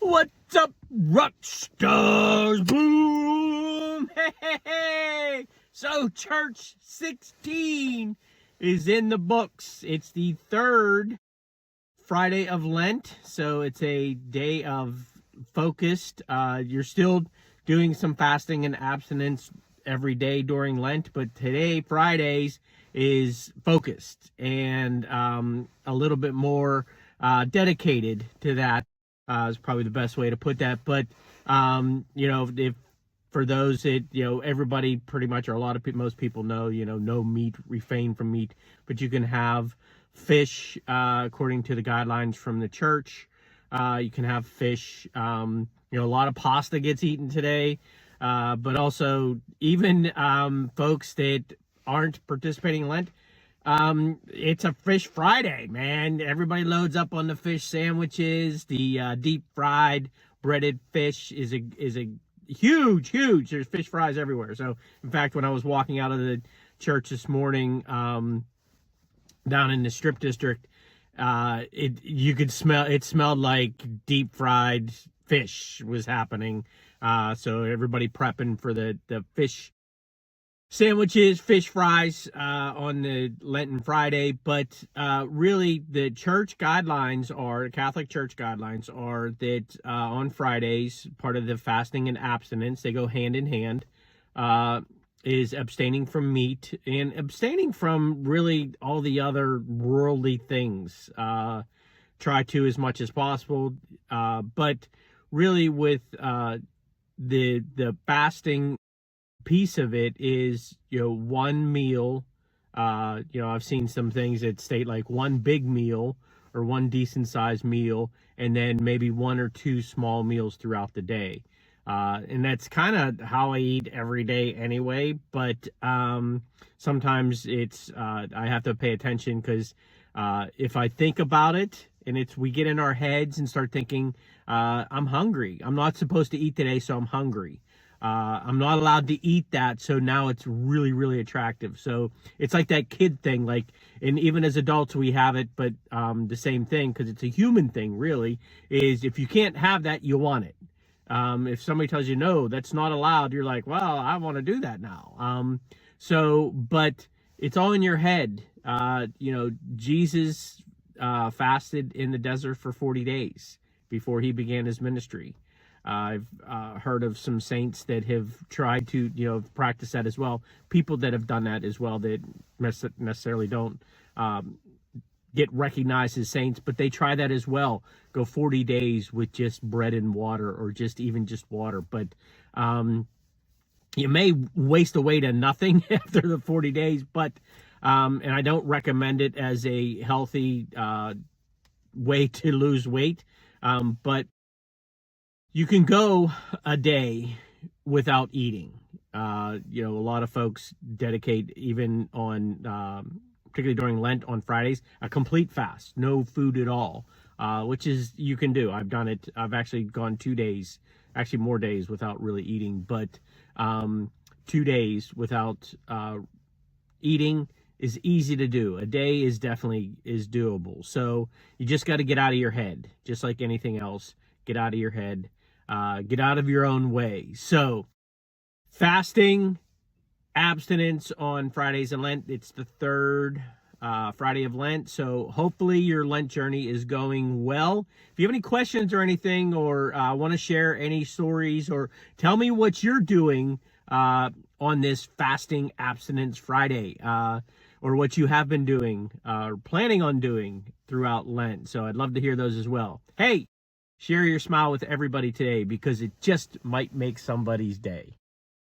What's up, rock stars? Boom! Hey, hey, hey! So, Church 16 is in the books. It's the third Friday of Lent, so it's a day of focused. You're still doing some fasting and abstinence every day during Lent, but today, Fridays, is focused and a little bit more dedicated to that. Is probably the best way to put that. But if for those that everybody pretty much, or a lot of people, most people know, no meat, refrain from meat, but you can have fish according to the guidelines from the church. You can have fish. A lot of pasta gets eaten today, but also even folks that aren't participating in Lent. It's a Fish Friday, man. Everybody loads up on the fish sandwiches. The deep fried breaded fish is a huge. There's fish fries everywhere. So, in fact, when I was walking out of the church this morning, down in the Strip District, you could smell. It smelled like deep fried fish was happening. So everybody prepping for the fish sandwiches, fish fries on the Lenten Friday. But really, the church guidelines are, Catholic Church guidelines are that on Fridays, part of the fasting and abstinence, they go hand in hand, is abstaining from meat and abstaining from really all the other worldly things. Try to as much as possible. But really with the fasting piece of it is one meal. I've seen some things that state like one big meal or one decent sized meal, and then maybe one or two small meals throughout the day, and that's kind of how I eat every day anyway. But sometimes it's I have to pay attention, because if I think about it, and we get in our heads and start thinking, I'm hungry, I'm not supposed to eat today, so I'm hungry. I'm not allowed to eat that, so now it's really, really attractive. So it's like that kid thing, and even as adults we have it, but the same thing, because it's a human thing, really, is if you can't have that, you want it. If somebody tells you, no, that's not allowed, you're like, well, I want to do that now. But it's all in your head. Jesus fasted in the desert for 40 days before he began his ministry. I've heard of some saints that have tried to, practice that as well. People that have done that as well that necessarily don't get recognized as saints, but they try that as well. Go 40 days with just bread and water, or just water. But you may waste away to nothing after the 40 days, but and I don't recommend it as a healthy way to lose weight. But you can go a day without eating. A lot of folks dedicate, even on, particularly during Lent on Fridays, a complete fast, no food at all, which is, you can do. I've done it. I've actually gone 2 days, actually more days without really eating, but 2 days without eating is easy to do. A day is definitely doable. So you just got to get out of your head, just like anything else. Get out of your head. Get out of your own way. So, fasting, abstinence on Fridays in Lent. It's the third Friday of Lent. So, hopefully your Lent journey is going well. If you have any questions or anything, or want to share any stories, or tell me what you're doing on this fasting abstinence Friday, or what you have been doing, or planning on doing throughout Lent. So, I'd love to hear those as well. Hey! Share your smile with everybody today, because it just might make somebody's day.